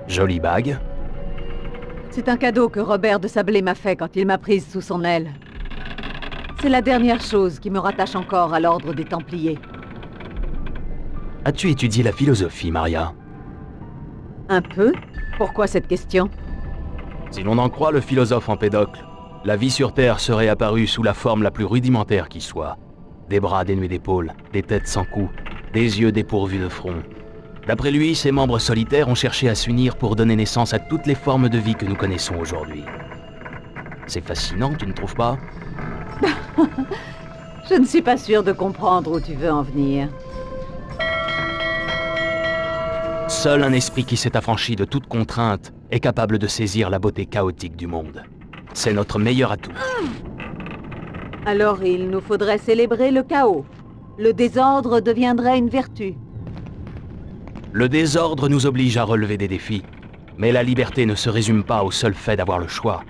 Jolie bague. C'est un cadeau que Robert de Sablé m'a fait quand il m'a prise sous son aile. C'est la dernière chose qui me rattache encore à l'ordre des Templiers. As-tu étudié la philosophie, Maria? Un peu? Pourquoi cette question? Si l'on en croit le philosophe Empédocle, la vie sur Terre serait apparue sous la forme la plus rudimentaire qui soit. Des bras dénués d'épaules, des têtes sans cou, des yeux dépourvus de front. D'après lui, ses membres solitaires ont cherché à s'unir pour donner naissance à toutes les formes de vie que nous connaissons aujourd'hui. C'est fascinant, tu ne trouves pas? Je ne suis pas sûre de comprendre où tu veux en venir. Seul un esprit qui s'est affranchi de toute contrainte est capable de saisir la beauté chaotique du monde. C'est notre meilleur atout. Alors il nous faudrait célébrer le chaos. Le désordre deviendrait une vertu. Le désordre nous oblige à relever des défis, mais la liberté ne se résume pas au seul fait d'avoir le choix.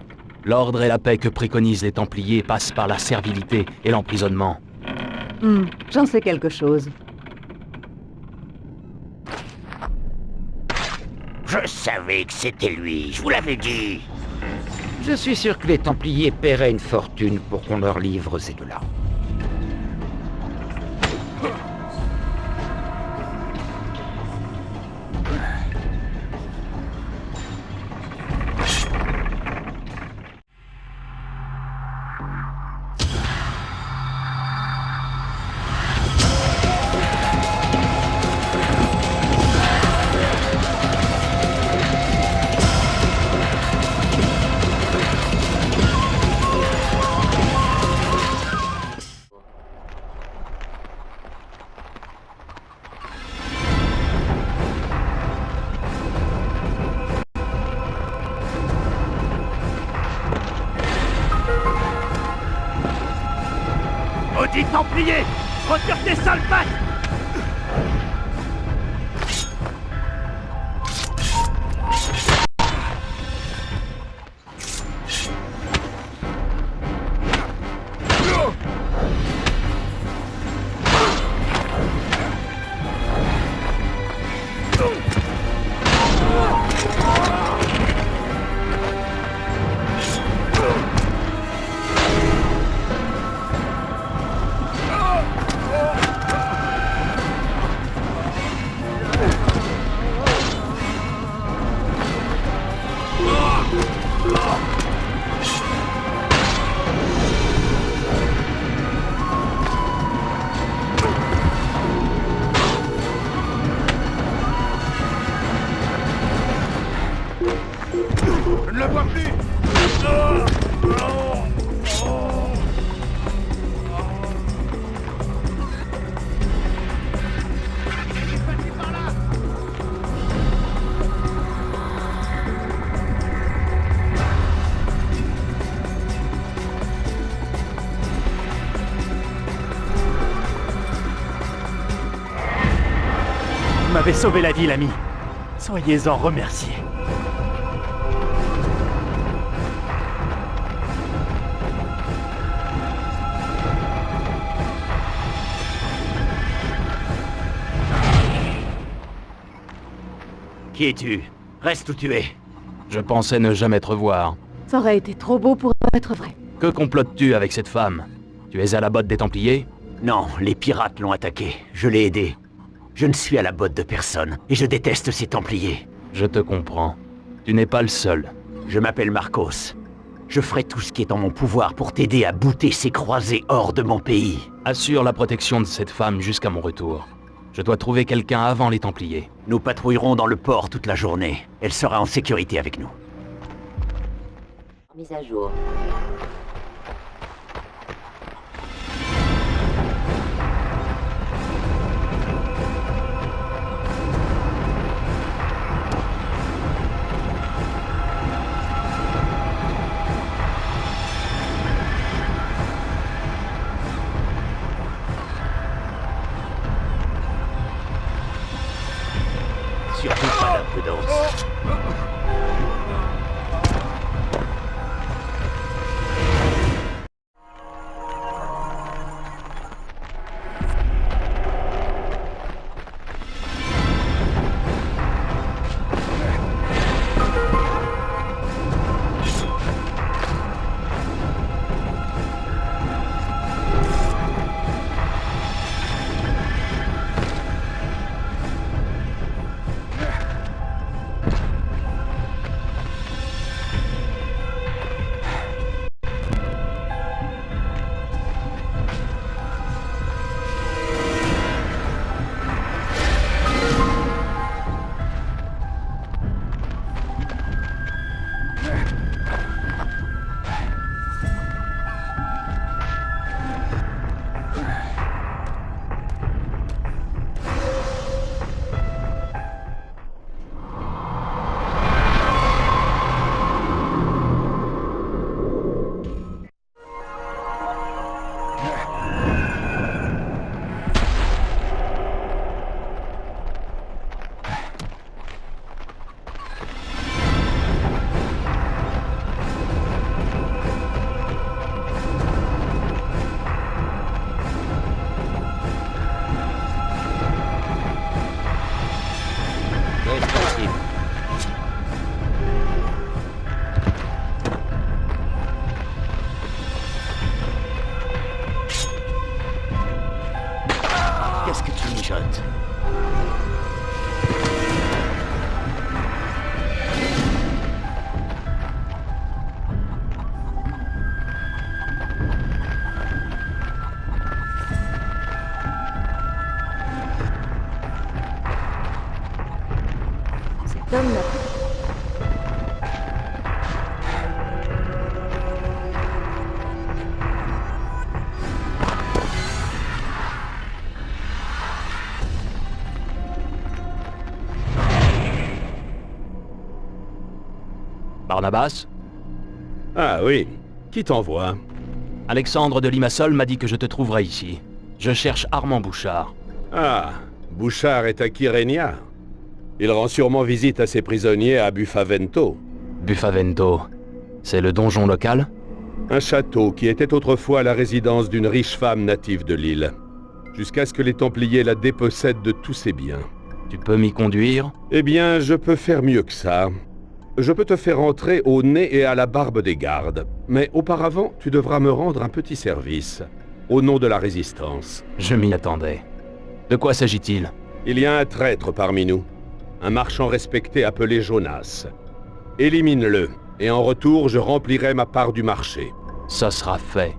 L'ordre et la paix que préconisent les Templiers passent par la servilité et l'emprisonnement. J'en sais quelque chose. Je savais que c'était lui, je vous l'avais dit. Je suis sûr que les Templiers paieraient une fortune pour qu'on leur livre ces deux-là. Maudit Templier, retire tes sales pattes! Je ne le vois plus! Vous m'avez sauvé la vie, l'ami. Soyez-en remerciés. Qui es-tu? Reste où tu es. Je pensais ne jamais te revoir. Ça aurait été trop beau pour être vrai. Que complotes-tu avec cette femme? Tu es à la botte des Templiers? Non, les pirates l'ont attaqué. Je l'ai aidé. Je ne suis à la botte de personne, et je déteste ces Templiers. Je te comprends. Tu n'es pas le seul. Je m'appelle Marcos. Je ferai tout ce qui est en mon pouvoir pour t'aider à bouter ces croisés hors de mon pays. Assure la protection de cette femme jusqu'à mon retour. Je dois trouver quelqu'un avant les Templiers. Nous patrouillerons dans le port toute la journée. Elle sera en sécurité avec nous. Mise à jour. Surtout pas d'imprudence. mijote. Cet homme n'a Barnabas? Ah oui, qui t'envoie? Alexandre de Limassol m'a dit que je te trouverais ici. Je cherche Armand Bouchard. Ah, Bouchard est à Kyrenia. Il rend sûrement visite à ses prisonniers à Buffavento. Buffavento, c'est le donjon local? Un château qui était autrefois la résidence d'une riche femme native de l'île. Jusqu'à ce que les Templiers la dépossèdent de tous ses biens. Tu peux m'y conduire? Eh bien, je peux faire mieux que ça. Je peux te faire entrer au nez et à la barbe des gardes. Mais auparavant, tu devras me rendre un petit service. Au nom de la Résistance. Je m'y attendais. De quoi s'agit-il? Il y a un traître parmi nous. Un marchand respecté appelé Jonas. Élimine-le, et en retour, je remplirai ma part du marché. Ça sera fait.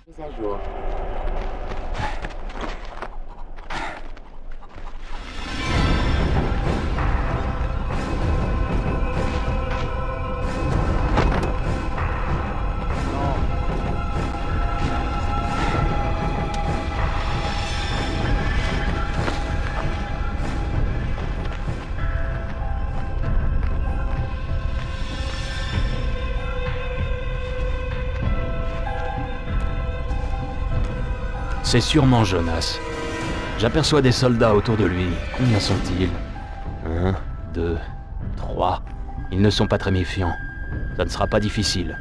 Mise à jour. C'est sûrement Jonas. J'aperçois des soldats autour de lui. Combien sont-ils? 1, 2, 3. Ils ne sont pas très méfiants. Ça ne sera pas difficile.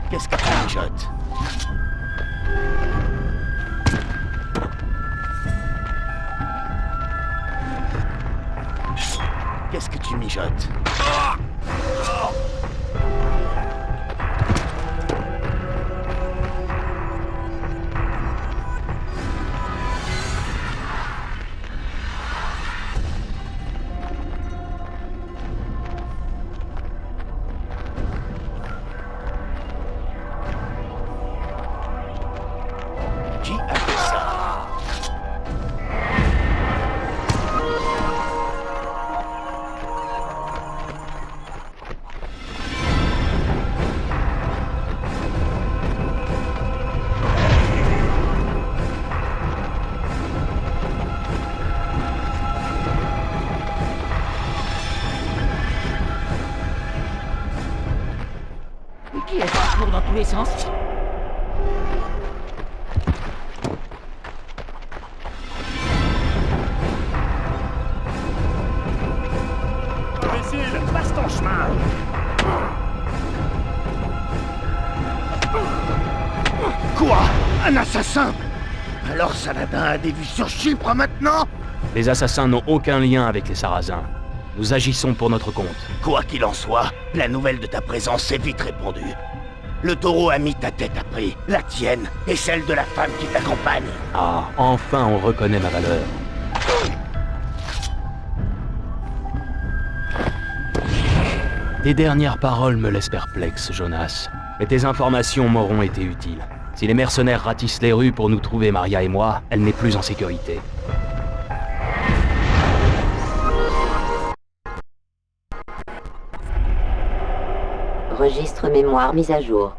Qu'est-ce que tu mijotes? Qu'est-ce que tu mijotes? Qui a fait ça? Mais qui est-ce qui court dans tous les sens? Imbécile, passe ton chemin. Quoi? Un assassin? Alors Saladin a des vues sur Chypre maintenant? Les assassins n'ont aucun lien avec les Sarrasins. Nous agissons pour notre compte. Quoi qu'il en soit, la nouvelle de ta présence est vite répandue. Le taureau a mis ta tête à prix, la tienne et celle de la femme qui t'accompagne. Ah, enfin on reconnaît ma valeur. Tes dernières paroles me laissent perplexe, Jonas. Mais tes informations m'auront été utiles. Si les mercenaires ratissent les rues pour nous trouver, Maria et moi, elle n'est plus en sécurité. Registre mémoire mise à jour.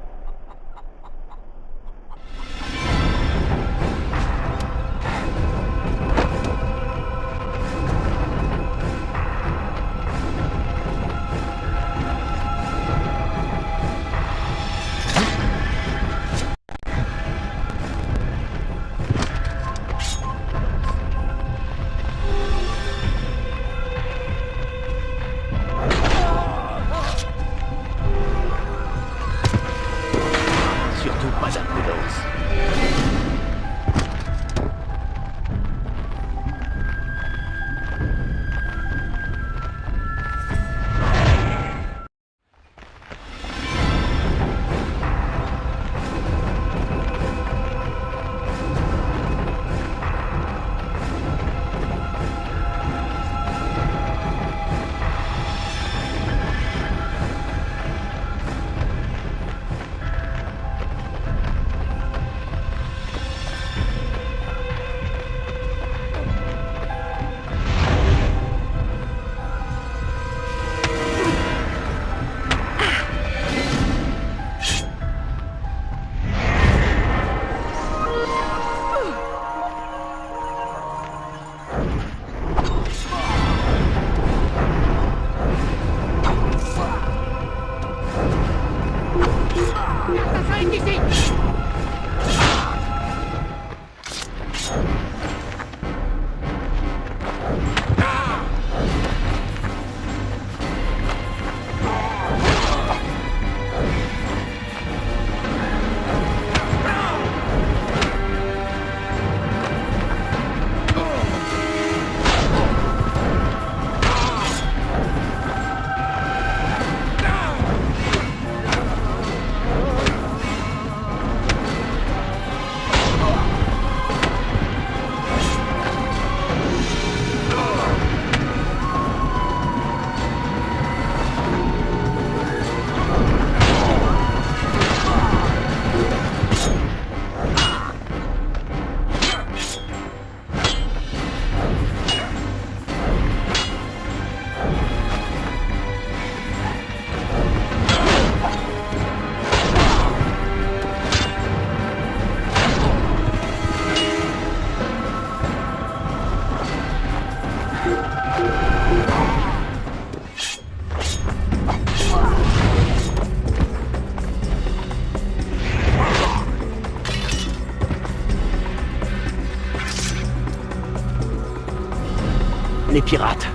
Les pirates.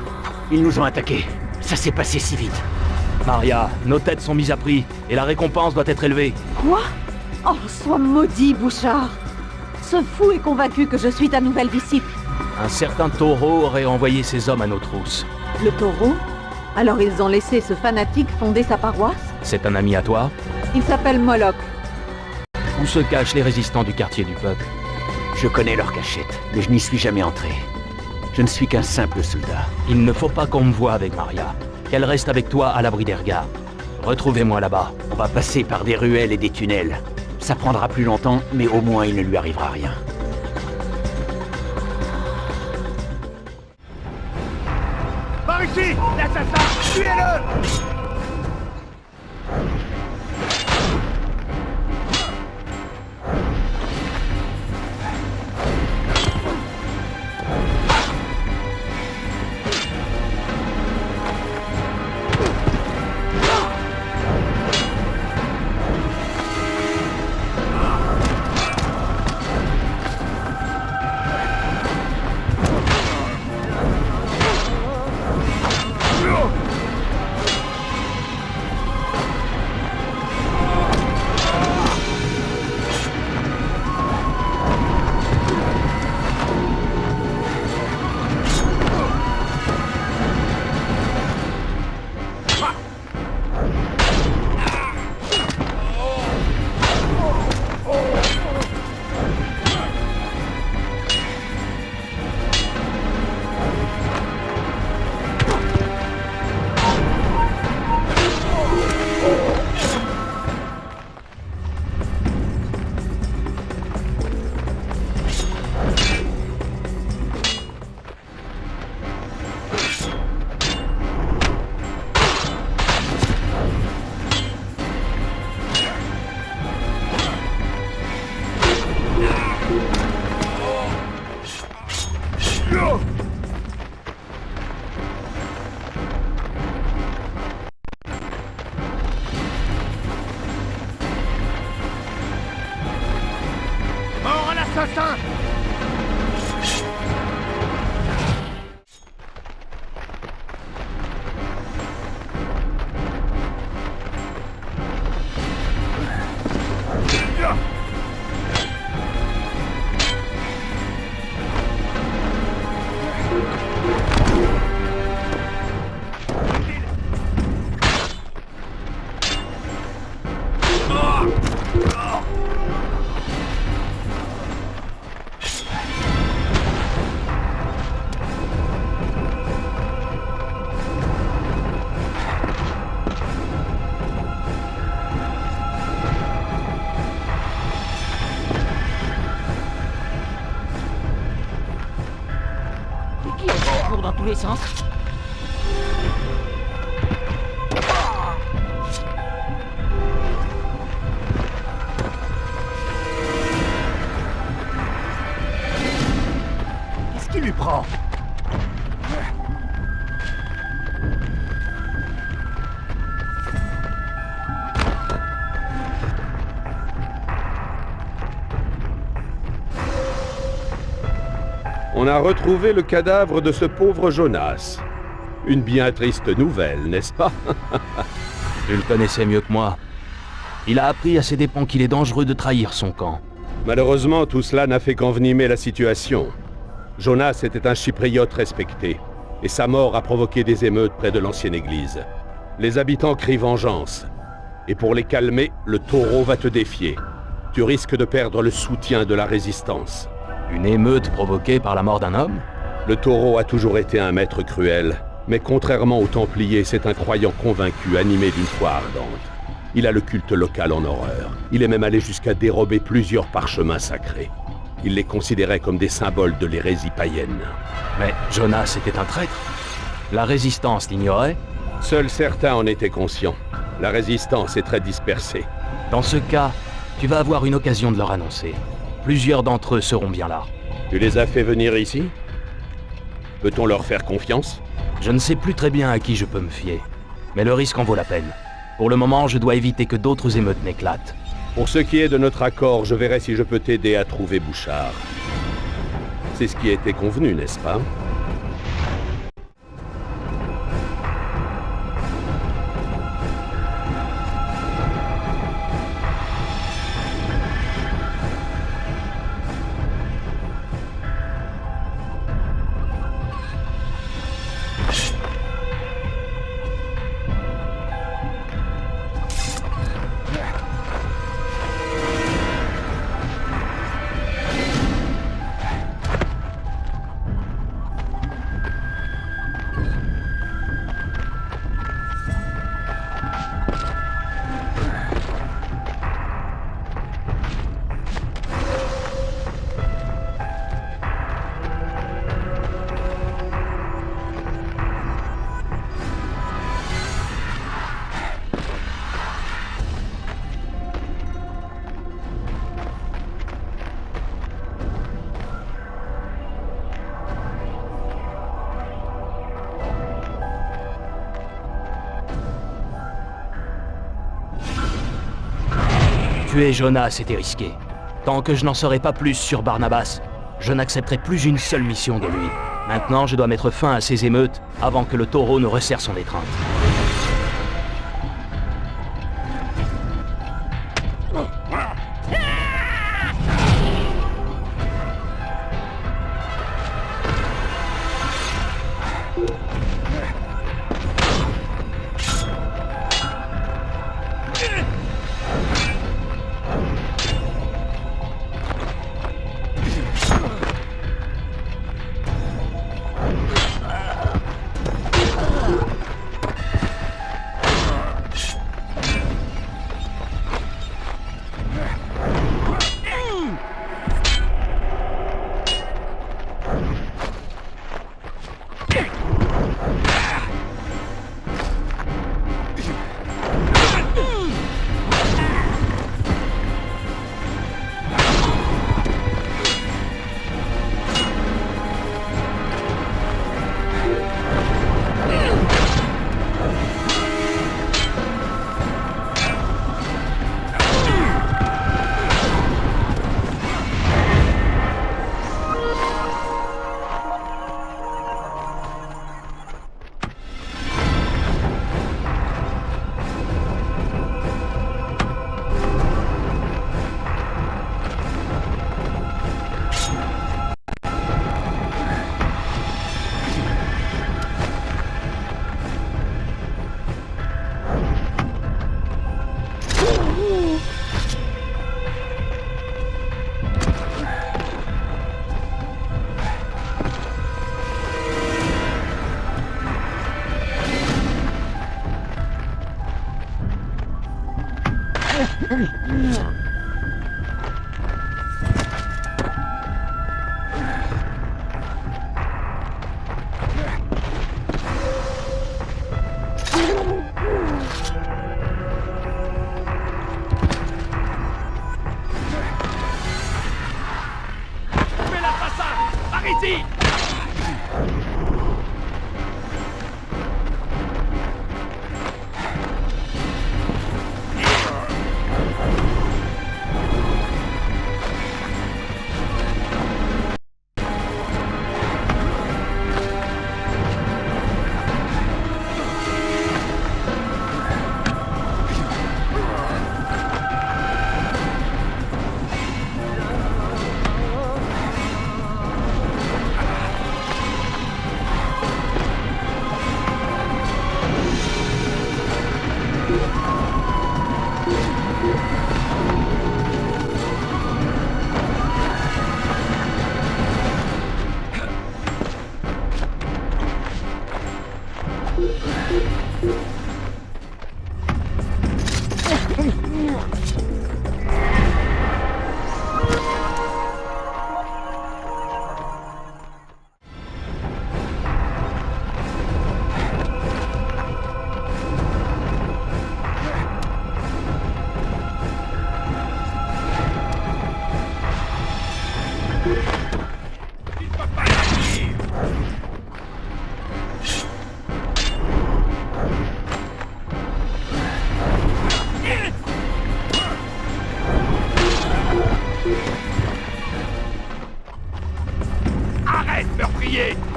Ils nous ont attaqués. Ça s'est passé si vite. Maria, nos têtes sont mises à prix, et la récompense doit être élevée. Quoi? Oh, sois maudit, Bouchard! Ce fou est convaincu que je suis ta nouvelle disciple. Un certain taureau aurait envoyé ses hommes à nos trousses. Le taureau? Alors ils ont laissé ce fanatique fonder sa paroisse? C'est un ami à toi? Il s'appelle Moloch. Où se cachent les résistants du quartier du peuple? Je connais leur cachette, mais je n'y suis jamais entré. Je ne suis qu'un simple soldat. Il ne faut pas qu'on me voie avec Maria. Qu'elle reste avec toi à l'abri des regards. Retrouvez-moi là-bas. On va passer par des ruelles et des tunnels. Ça prendra plus longtemps, mais au moins il ne lui arrivera rien. Par ici! L'assassin! Tuez-le! Mort à l'assassin! Cours dans tous les sens. Qu'est-ce qui lui prend? On a retrouvé le cadavre de ce pauvre Jonas. Une bien triste nouvelle, n'est-ce pas? Tu le connaissais mieux que moi. Il a appris à ses dépens qu'il est dangereux de trahir son camp. Malheureusement, tout cela n'a fait qu'envenimer la situation. Jonas était un chypriote respecté, et sa mort a provoqué des émeutes près de l'ancienne église. Les habitants crient vengeance, et pour les calmer, le taureau va te défier. Tu risques de perdre le soutien de la résistance. Une émeute provoquée par la mort d'un homme? Le taureau a toujours été un maître cruel, mais contrairement aux Templiers, c'est un croyant convaincu, animé d'une foi ardente. Il a le culte local en horreur. Il est même allé jusqu'à dérober plusieurs parchemins sacrés. Il les considérait comme des symboles de l'hérésie païenne. Mais Jonas était un traître. La résistance l'ignorait. Seuls certains en étaient conscients. La résistance est très dispersée. Dans ce cas, tu vas avoir une occasion de leur annoncer. Plusieurs d'entre eux seront bien là. Tu les as fait venir ici? Peut-on leur faire confiance? Je ne sais plus très bien à qui je peux me fier. Mais le risque en vaut la peine. Pour le moment, je dois éviter que d'autres émeutes n'éclatent. Pour ce qui est de notre accord, je verrai si je peux t'aider à trouver Bouchard. C'est ce qui a été convenu, n'est-ce pas? Tuer Jonas, c'était risqué. Tant que je n'en saurai pas plus sur Barnabas, je n'accepterai plus une seule mission de lui. Maintenant, je dois mettre fin à ces émeutes avant que le taureau ne resserre son étreinte.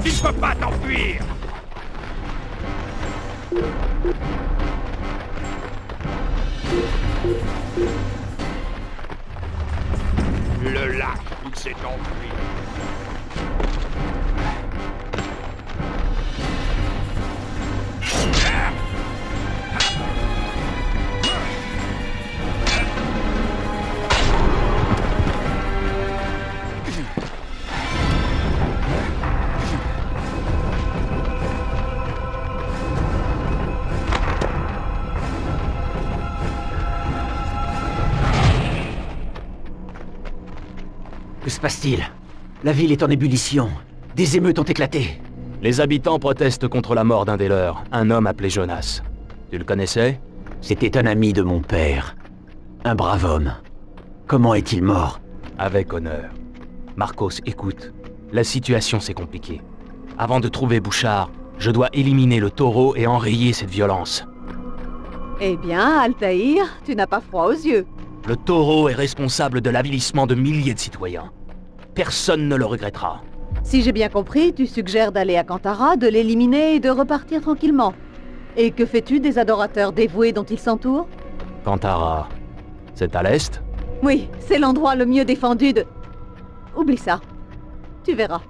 Tu ne peux pas t'enfuir! Le lâche, il s'est enfui. Que se passe-t-il? La ville est en ébullition. Des émeutes ont éclaté. Les habitants protestent contre la mort d'un des leurs, un homme appelé Jonas. Tu le connaissais? C'était un ami de mon père. Un brave homme. Comment est-il mort? Avec honneur. Marcos, écoute. La situation s'est compliquée. Avant de trouver Bouchard, je dois éliminer le taureau et enrayer cette violence. Eh bien, Altaïr, tu n'as pas froid aux yeux. Le taureau est responsable de l'avilissement de milliers de citoyens. Personne ne le regrettera. Si j'ai bien compris, tu suggères d'aller à Kantara, de l'éliminer et de repartir tranquillement. Et que fais-tu des adorateurs dévoués dont il s'entoure? Kantara, c'est à l'est? Oui, c'est l'endroit le mieux défendu de... Oublie ça. Tu verras.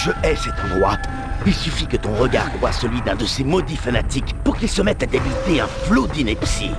Je hais cet endroit. Il suffit que ton regard croise celui d'un de ces maudits fanatiques pour qu'il se mette à débiter un flot d'ineptie.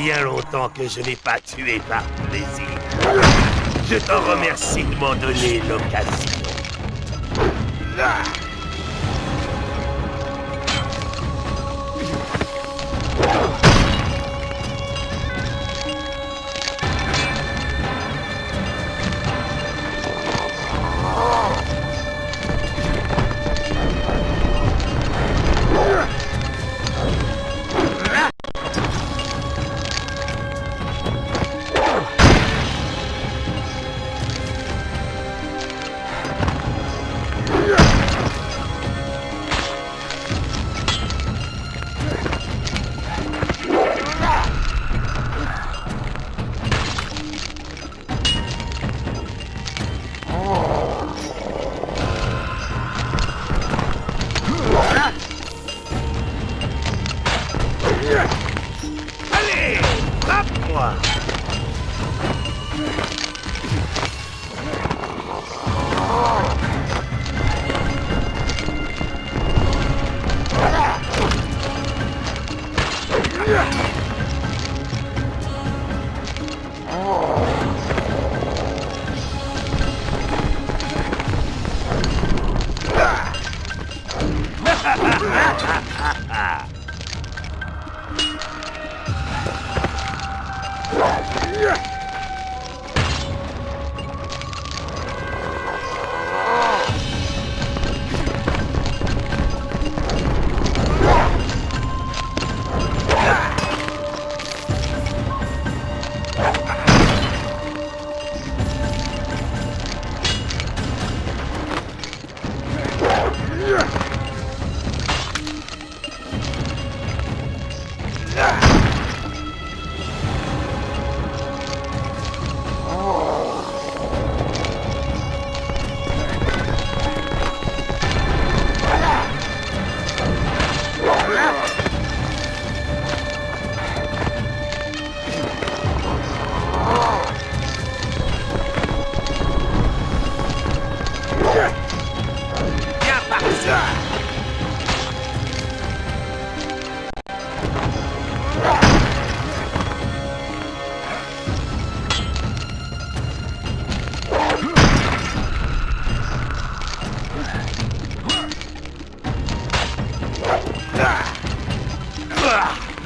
bien longtemps que je n'ai pas tué par plaisir. Je t'en remercie de m'en donner l'occasion. Allez, frappe-moi!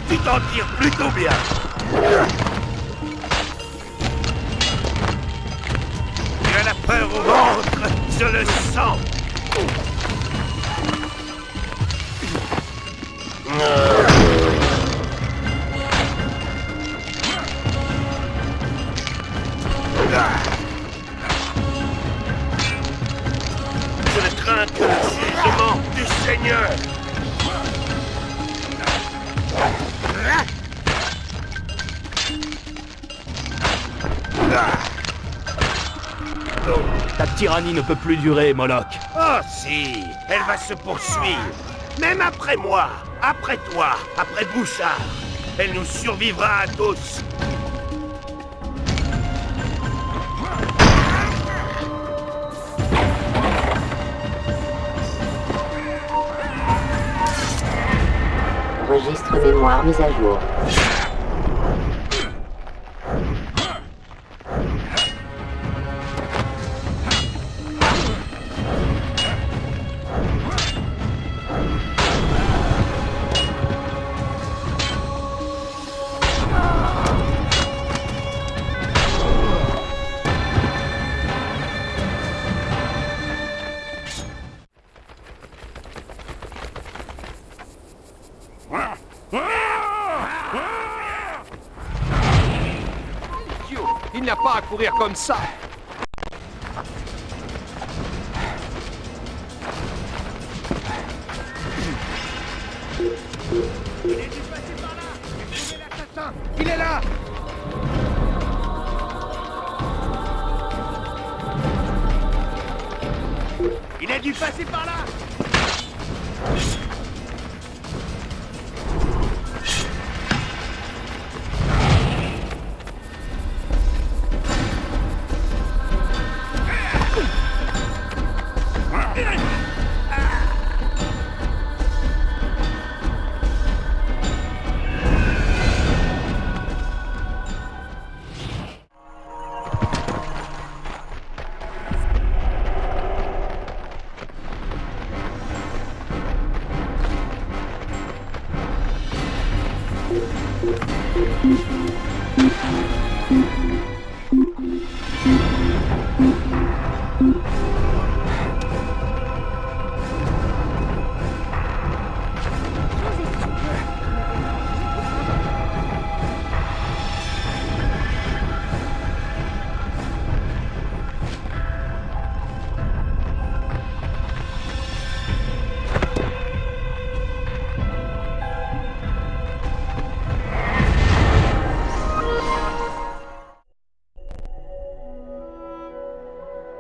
Tu t'en tires plutôt bien. Tu as la peur au ventre, je le sens. Je ne crains que le jugement du Seigneur. Ta tyrannie ne peut plus durer, Moloch. Oh si, elle va se poursuivre. Même après moi, après toi, après Bouchard. Elle nous survivra à tous. Registre mémoire mis à jour. Il n'a pas à courir comme ça. Il est là! Il a dû passer par là.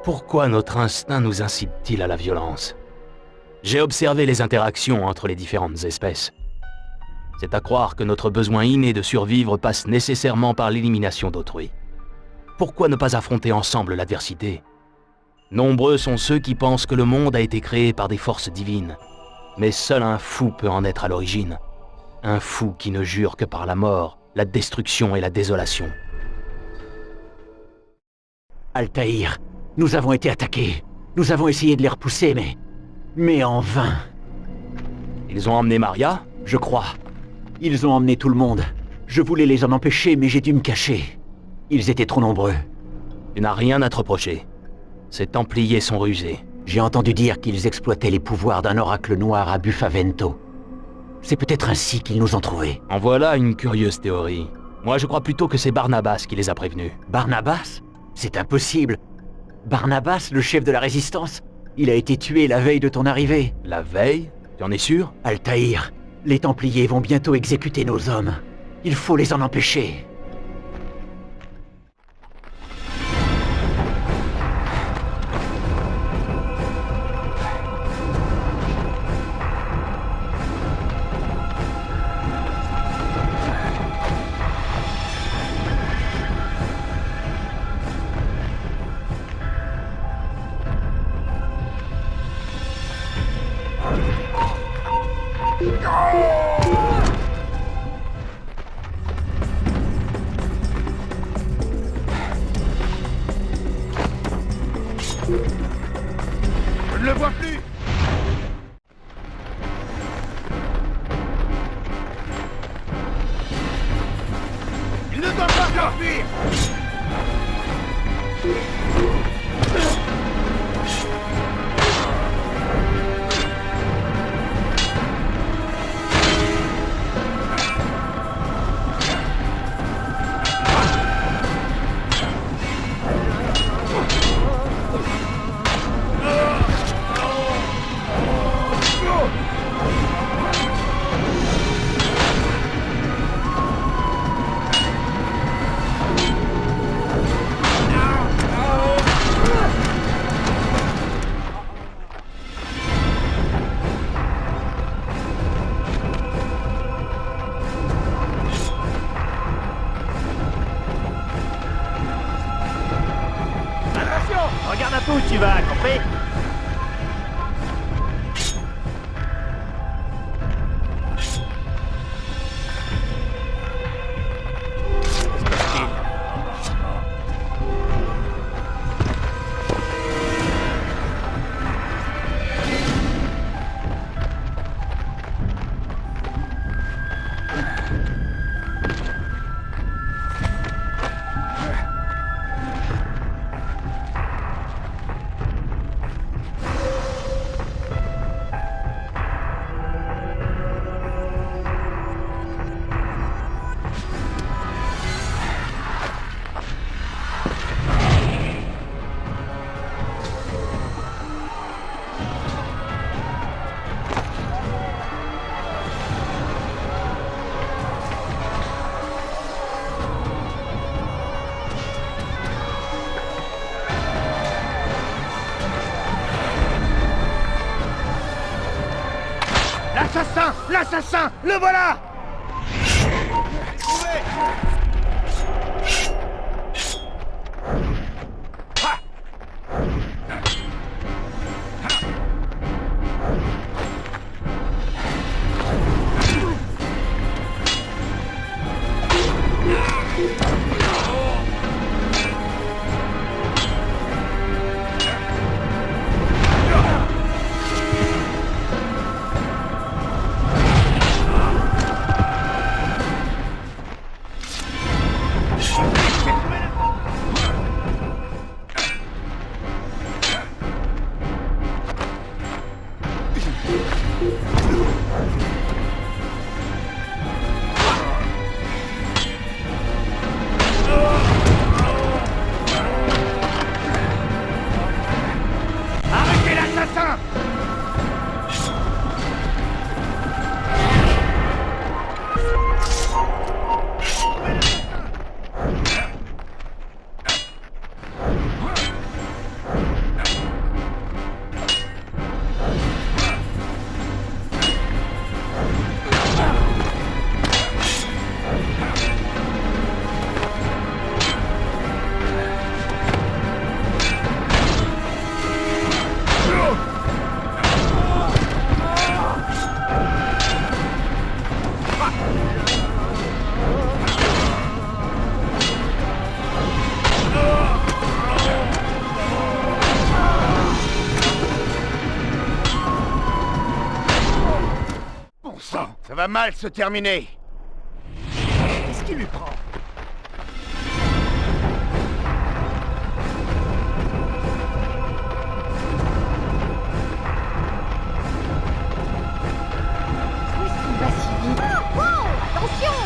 Pourquoi notre instinct nous incite-t-il à la violence? J'ai observé les interactions entre les différentes espèces. C'est à croire que notre besoin inné de survivre passe nécessairement par l'élimination d'autrui. Pourquoi ne pas affronter ensemble l'adversité? Nombreux sont ceux qui pensent que le monde a été créé par des forces divines. Mais seul un fou peut en être à l'origine. Un fou qui ne jure que par la mort, la destruction et la désolation. Altaïr, nous avons été attaqués. Nous avons essayé de les repousser, mais en vain. Ils ont emmené Maria? Je crois. Ils ont emmené tout le monde. Je voulais les en empêcher, mais j'ai dû me cacher. Ils étaient trop nombreux. Tu n'as rien à te reprocher. Ces Templiers sont rusés. J'ai entendu dire qu'ils exploitaient les pouvoirs d'un oracle noir à Bufavento. C'est peut-être ainsi qu'ils nous ont trouvés. En voilà une curieuse théorie. Moi, je crois plutôt que c'est Barnabas qui les a prévenus. Barnabas? C'est impossible. Barnabas, le chef de la résistance? Il a été tué la veille de ton arrivée. La veille? Tu en es sûr? Altaïr, les Templiers vont bientôt exécuter nos hommes. Il faut les en empêcher. Je ne le vois plus. Il ne doit pas s'enfuir. Regarde un peu où tu vas, compris? L'assassin! L'assassin! Le voilà! Trouvez! va mal se terminer. Qu'est-ce qui lui prend? Où est-ce qu'il va si vite? Wow! Attention!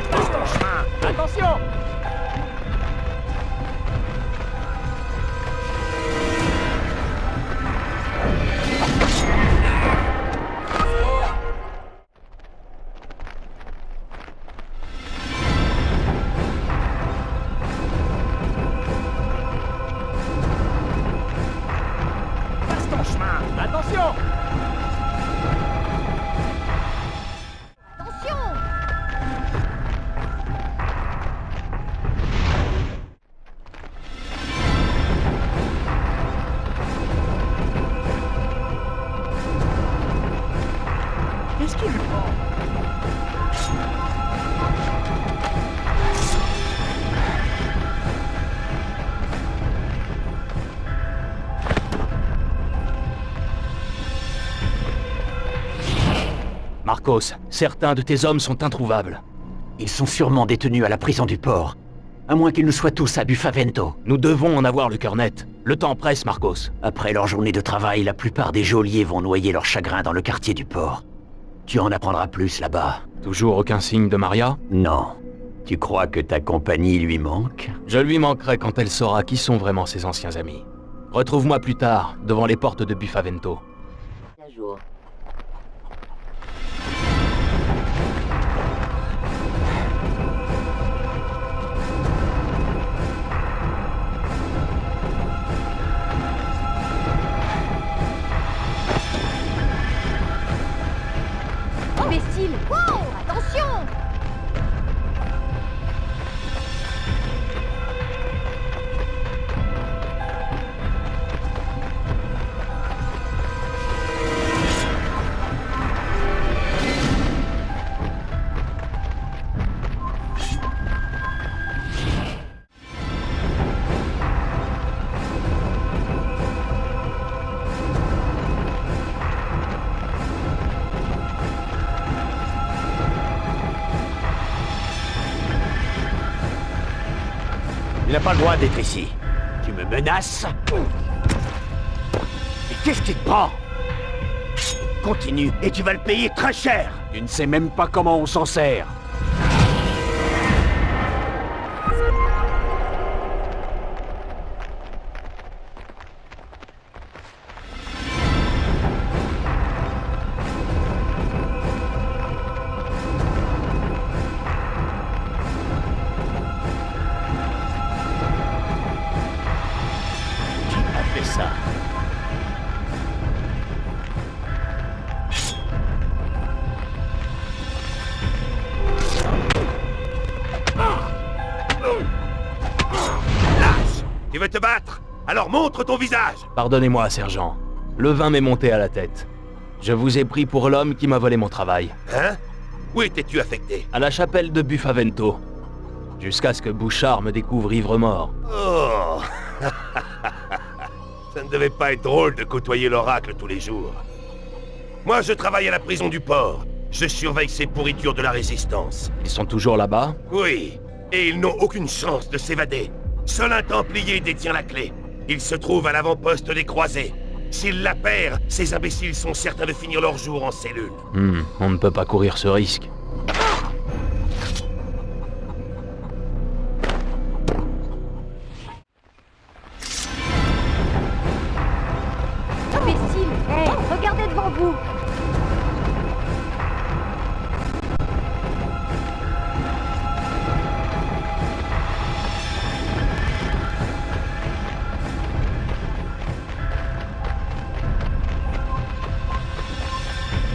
Passe ton chemin! Attention! Passe ton chemin! Attention! Attention! Qu'est-ce qui lui prend? Marcos, certains de tes hommes sont introuvables. Ils sont sûrement détenus à la prison du port. À moins qu'ils ne soient tous à Bufavento. Nous devons en avoir le cœur net. Le temps presse, Marcos. Après leur journée de travail, la plupart des geôliers vont noyer leur chagrin dans le quartier du port. Tu en apprendras plus là-bas. Toujours aucun signe de Maria? Non. Tu crois que ta compagnie lui manque? Je lui manquerai quand elle saura qui sont vraiment ses anciens amis. Retrouve-moi plus tard, devant les portes de Bufavento. À jour. Imbécile! Wow! Attention! Il n'a pas le droit d'être ici. Tu me menaces? Mais qu'est-ce qui te prend? Continue, et tu vas le payer très cher. Tu ne sais même pas comment on s'en sert. Qui a fait ça? Lâche! Tu veux te battre? Alors montre ton visage! Pardonnez-moi, sergent. Le vin m'est monté à la tête. Je vous ai pris pour l'homme qui m'a volé mon travail. Hein? Où étais-tu affecté? À la chapelle de Bufavento. Jusqu'à ce que Bouchard me découvre ivre-mort. Oh! Ça ne devait pas être drôle de côtoyer l'oracle tous les jours. Moi, je travaille à la prison du port. Je surveille ces pourritures de la résistance. Ils sont toujours là-bas? Oui, et ils n'ont aucune chance de s'évader. Seul un Templier détient la clé. Il se trouve à l'avant-poste des croisés. S'il la perd, ces imbéciles sont certains de finir leur jour en cellule. On ne peut pas courir ce risque. Imbécile! Hey, regardez devant vous!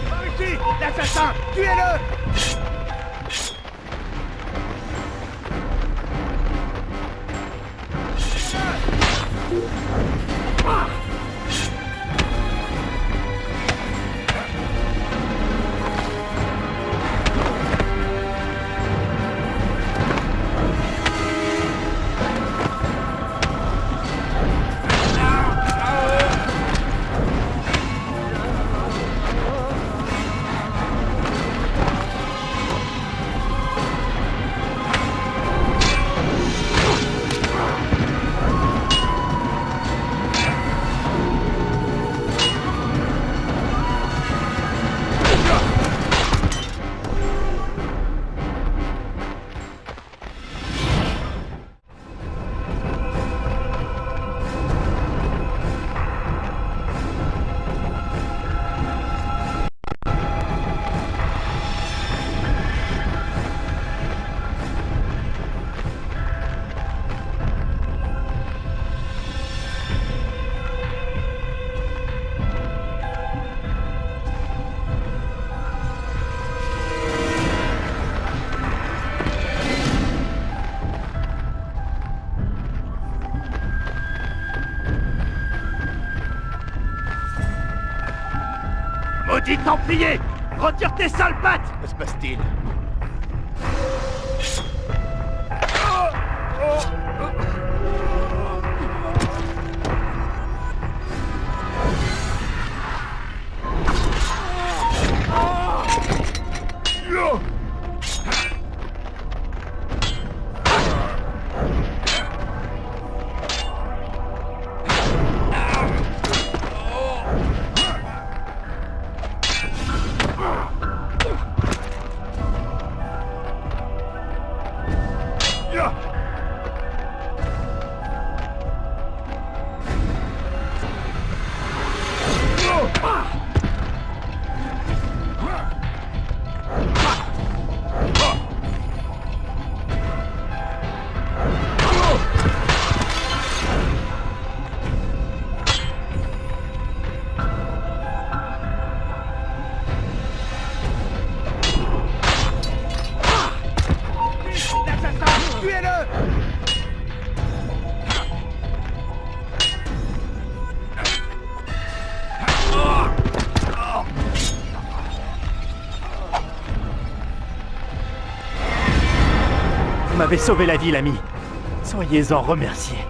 Par ici! L'assassin! Tuez-le! maudit Templier! Retire tes sales pattes! Que se passe-t-il? Vous m'avez sauvé la vie, l'ami. Soyez-en remerciés.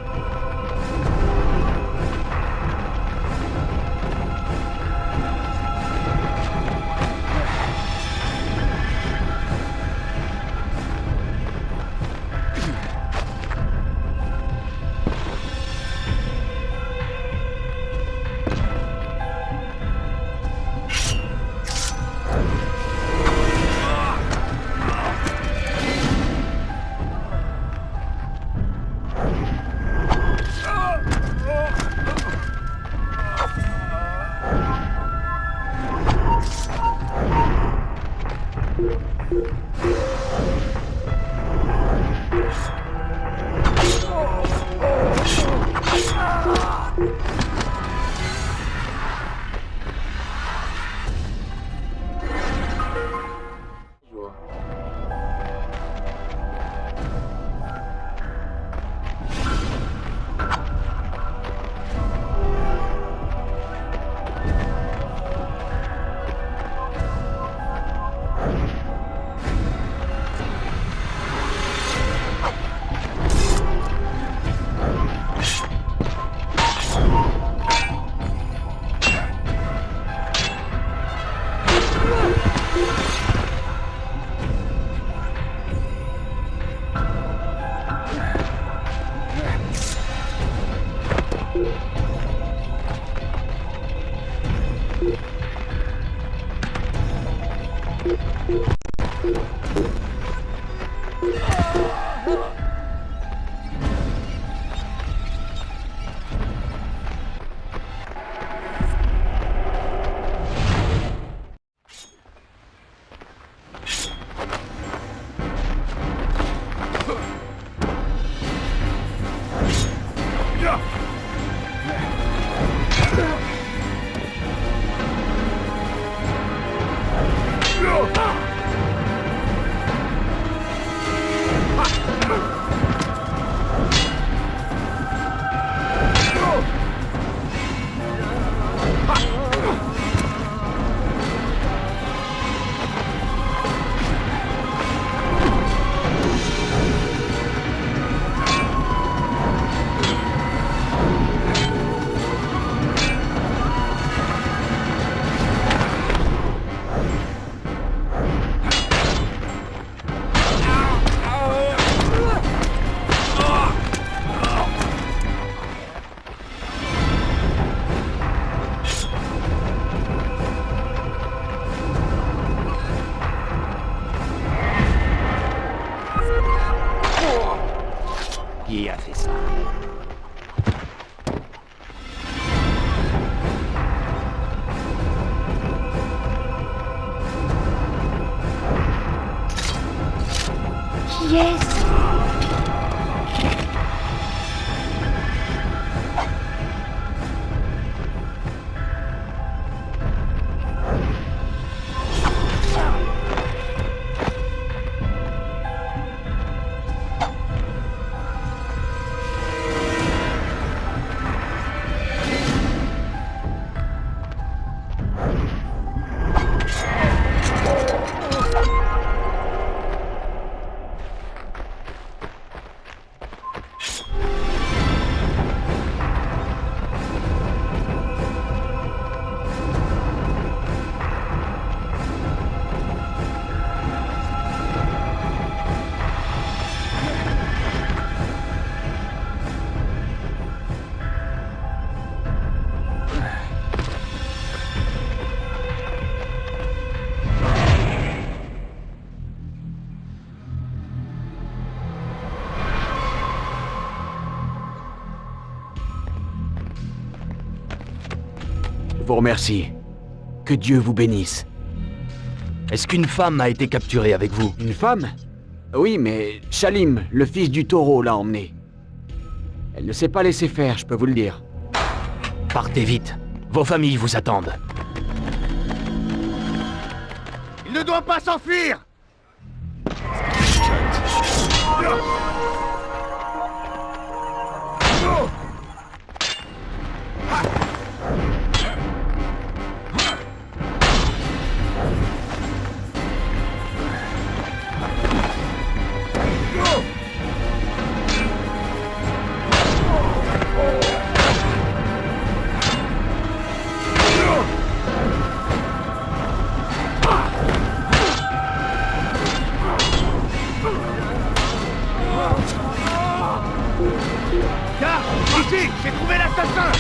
Qui a fait ça? Qui est-ce? vous remercie. Que Dieu vous bénisse. Est-ce qu'une femme a été capturée avec vous? Une femme? Oui, mais Shalim, le fils du taureau, l'a emmenée. Elle ne s'est pas laissée faire, je peux vous le dire. Partez vite. Vos familles vous attendent. Il ne doit pas s'enfuir! Ici, j'ai trouvé l'assassin!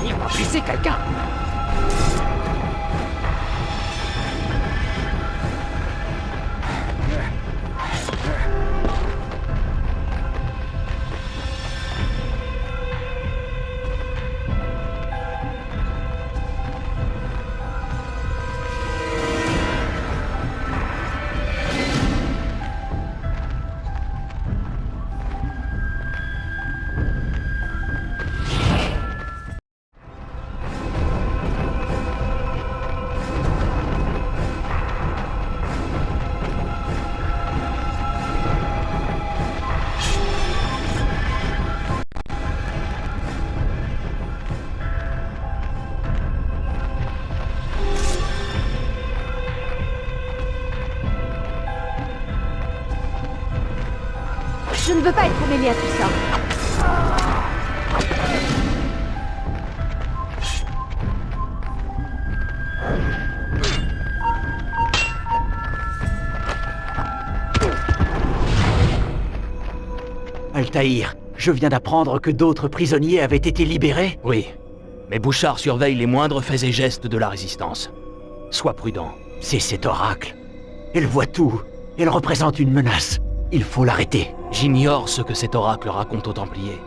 Il va briser quelqu'un. Je ne veux pas être mêlée à tout ça. Altaïr, je viens d'apprendre que d'autres prisonniers avaient été libérés. Oui. Mais Bouchard surveille les moindres faits et gestes de la Résistance. Sois prudent. C'est cet oracle. Elle voit tout. Elle représente une menace. Il faut l'arrêter. J'ignore ce que cet oracle raconte aux Templiers.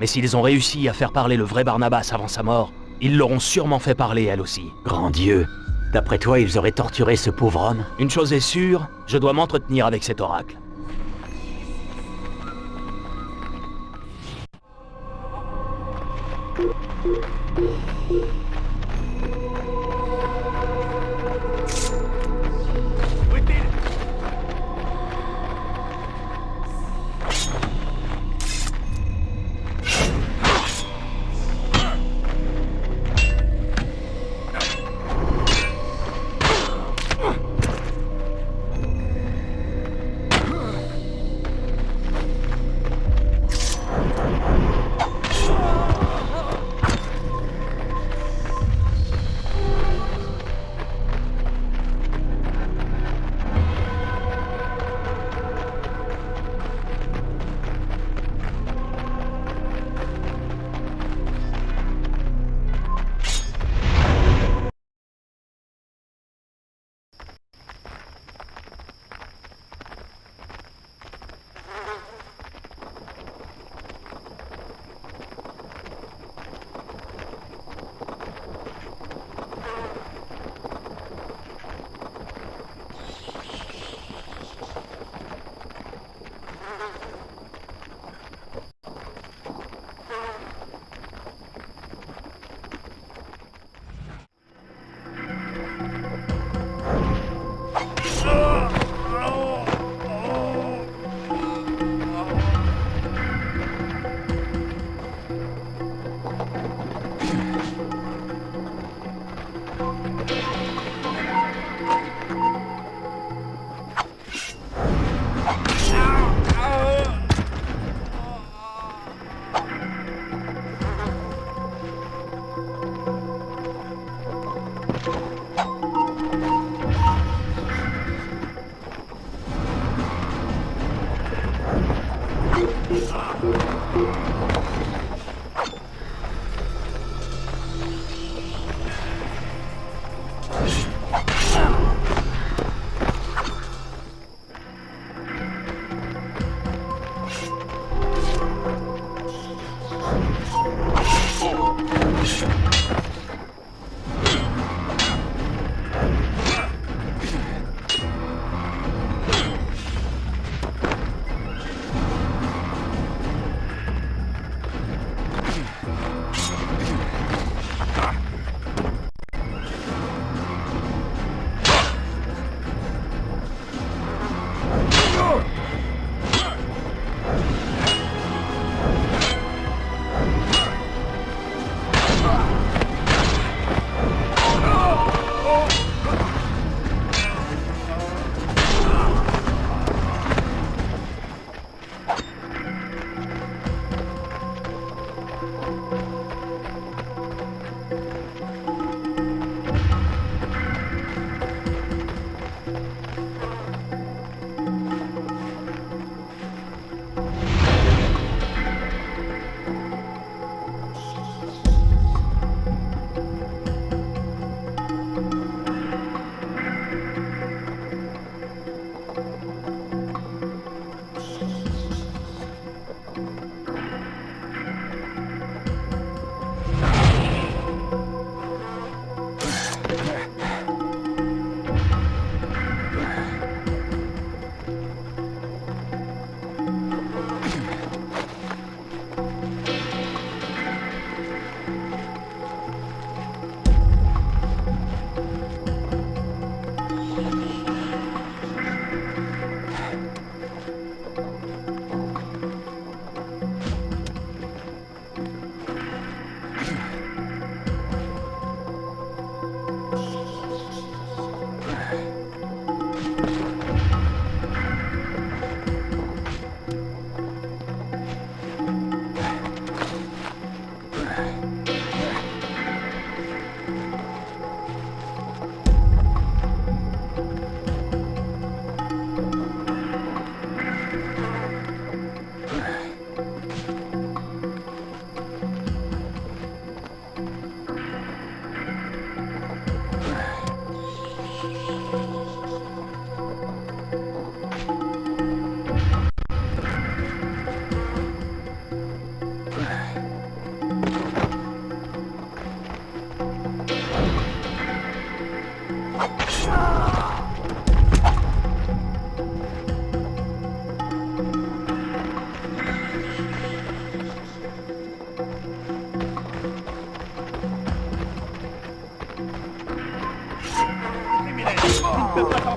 Mais s'ils ont réussi à faire parler le vrai Barnabas avant sa mort, ils l'auront sûrement fait parler elle aussi. Grand Dieu, d'après toi, ils auraient torturé ce pauvre homme? Une chose est sûre, je dois m'entretenir avec cet oracle.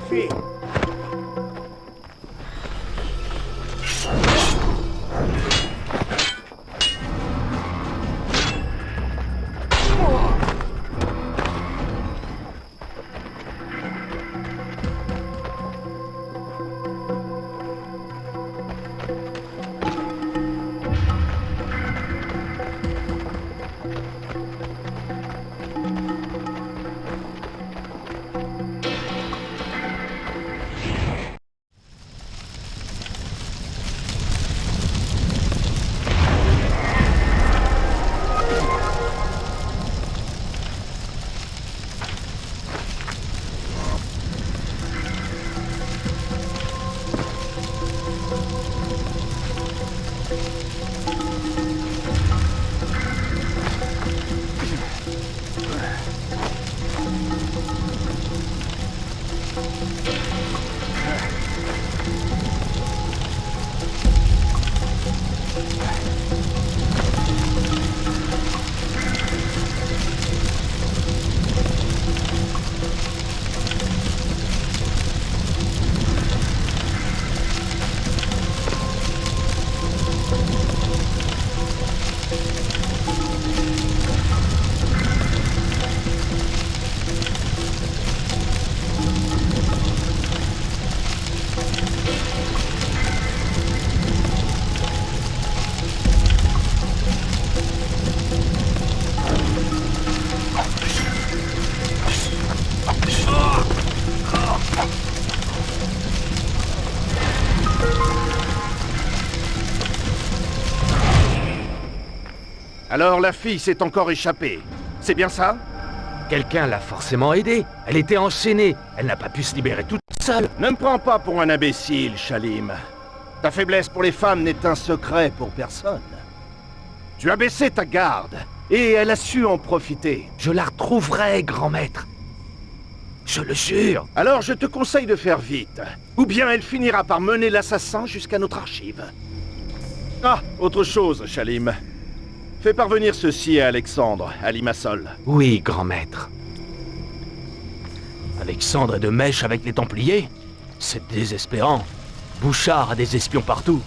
s'enfuir. Alors la fille s'est encore échappée. C'est bien ça? Quelqu'un l'a forcément aidée. Elle était enchaînée. Elle n'a pas pu se libérer toute seule. Ne me prends pas pour un imbécile, Shalim. Ta faiblesse pour les femmes n'est un secret pour personne. Tu as baissé ta garde, et elle a su en profiter. Je la retrouverai, grand maître. Je le jure. Alors je te conseille de faire vite, ou bien elle finira par mener l'assassin jusqu'à notre archive. Ah, autre chose, Shalim. Fais parvenir ceci à Alexandre, à Limassol. Oui, grand maître. Alexandre est de mèche avec les Templiers? C'est désespérant. Bouchard a des espions partout.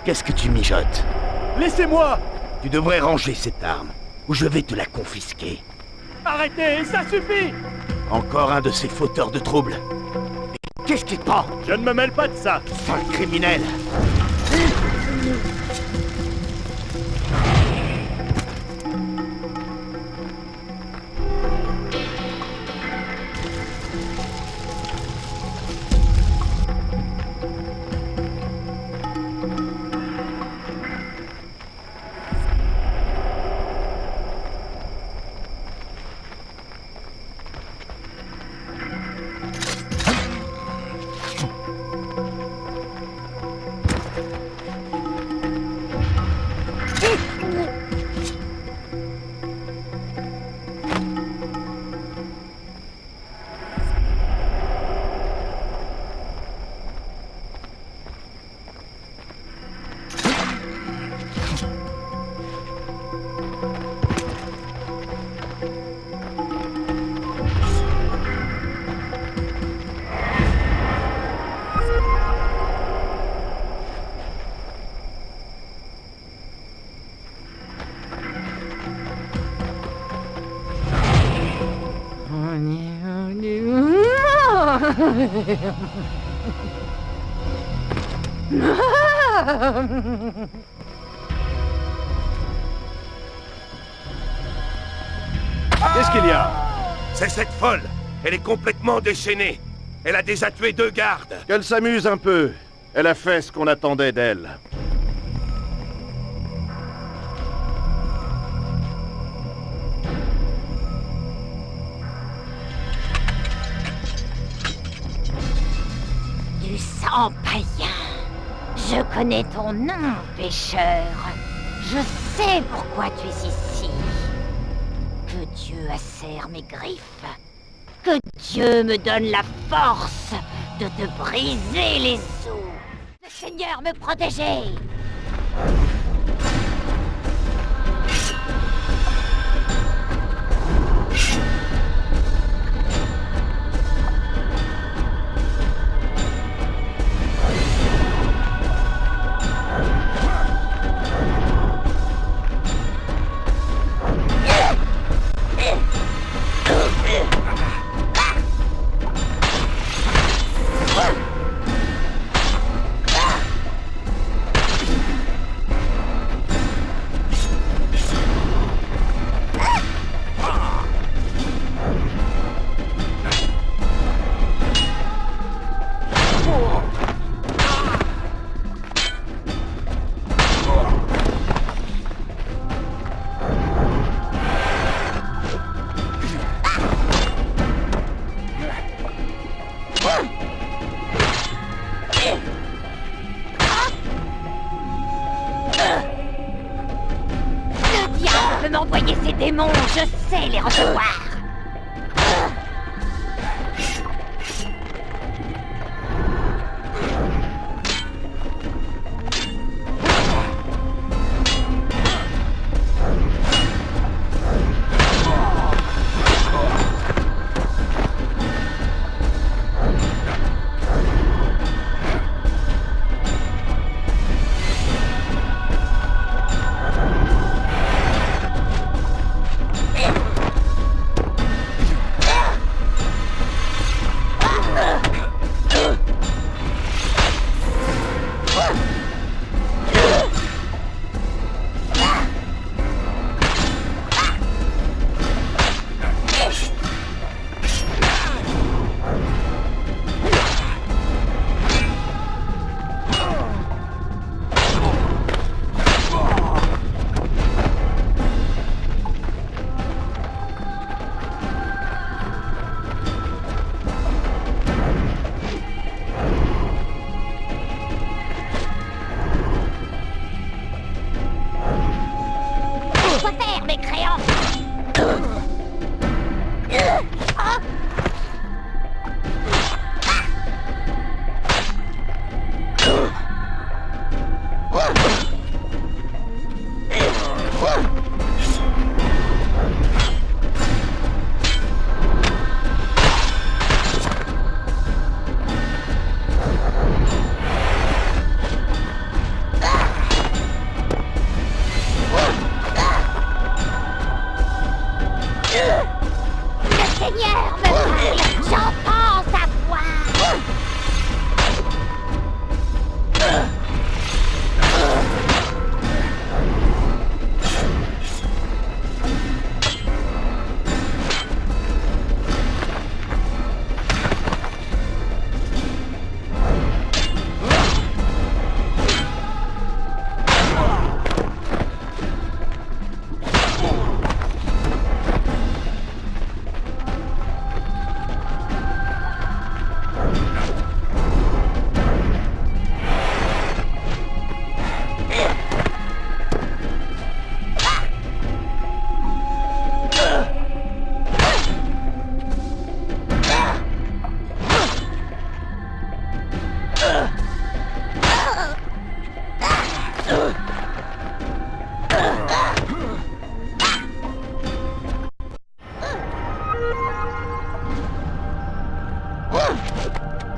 Qu'est-ce que tu mijotes? Laissez-moi! Tu devrais ranger cette arme, ou je vais te la confisquer. Arrêtez, ça suffit! Encore un de ces fauteurs de troubles. Qu'est-ce qui te prend? Je ne me mêle pas de ça! Sale criminel! Qu'est-ce qu'il y a? C'est cette folle. Elle est complètement déchaînée. Elle a déjà tué 2 gardes. Qu'elle s'amuse un peu. Elle a fait ce qu'on attendait d'elle. Du sang païen. Je connais ton nom, pécheur. Je sais pourquoi tu es ici. Que Dieu acère mes griffes. Que Dieu me donne la force de te briser les os. Le Seigneur me protégeait. M'envoyer ces démons, je sais les recevoir.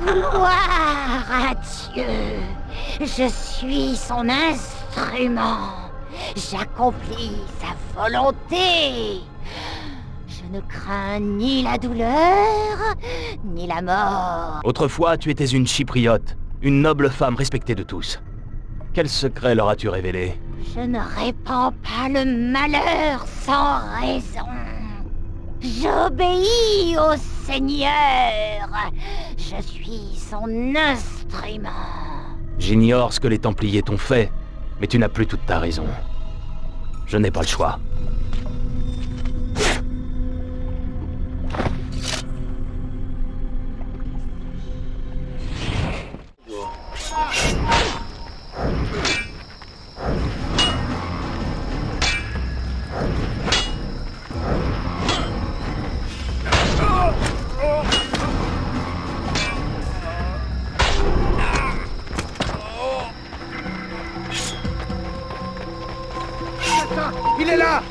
Gloire à Dieu. Je suis son instrument. J'accomplis sa volonté. Je ne crains ni la douleur, ni la mort. Autrefois, tu étais une chypriote, une noble femme respectée de tous. Quel secret leur as-tu révélé? Je ne répands pas le malheur sans raison. J'obéis au Seigneur. Je suis son instrument. J'ignore ce que les Templiers t'ont fait, mais tu n'as plus toute ta raison. Je n'ai pas le choix. Il est là!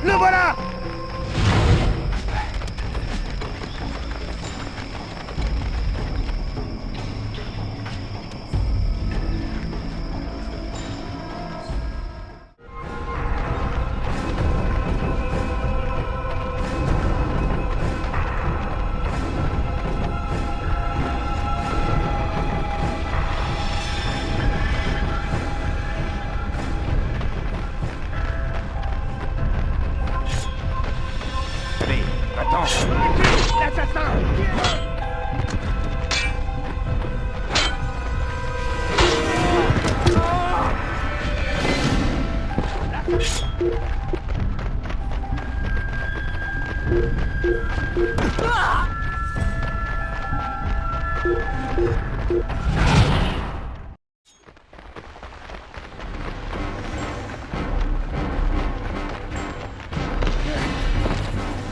Le voilà! Attends! L'assassin!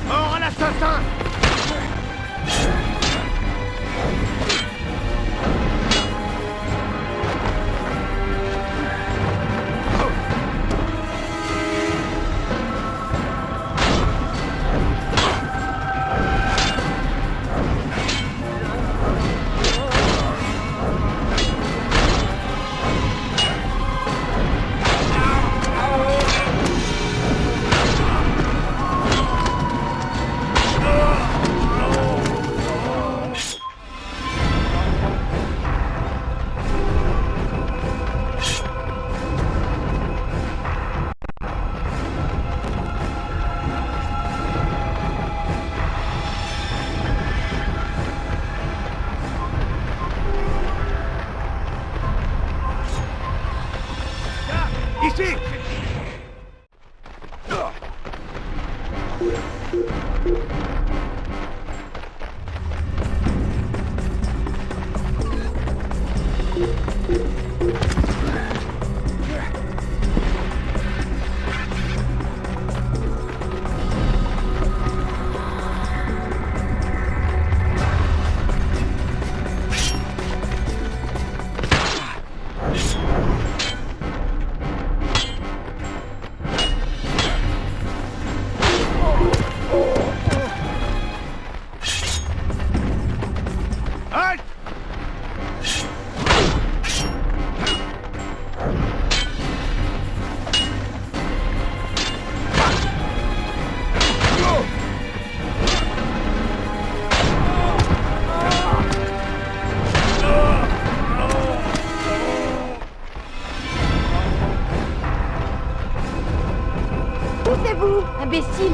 Mort à l'assassin! Ici! Halt! Poussez-vous, imbécile!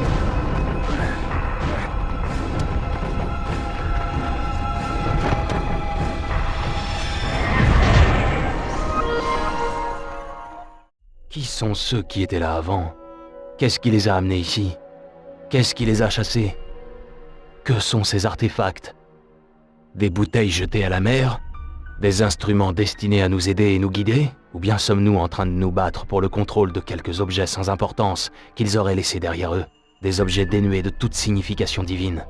Qui sont ceux qui étaient là avant? Qu'est-ce qui les a amenés ici? Qu'est-ce qui les a chassés? Que sont ces artefacts? Des bouteilles jetées à la mer? Des instruments destinés à nous aider et nous guider? Ou bien sommes-nous en train de nous battre pour le contrôle de quelques objets sans importance qu'ils auraient laissés derrière eux? Des objets dénués de toute signification divine?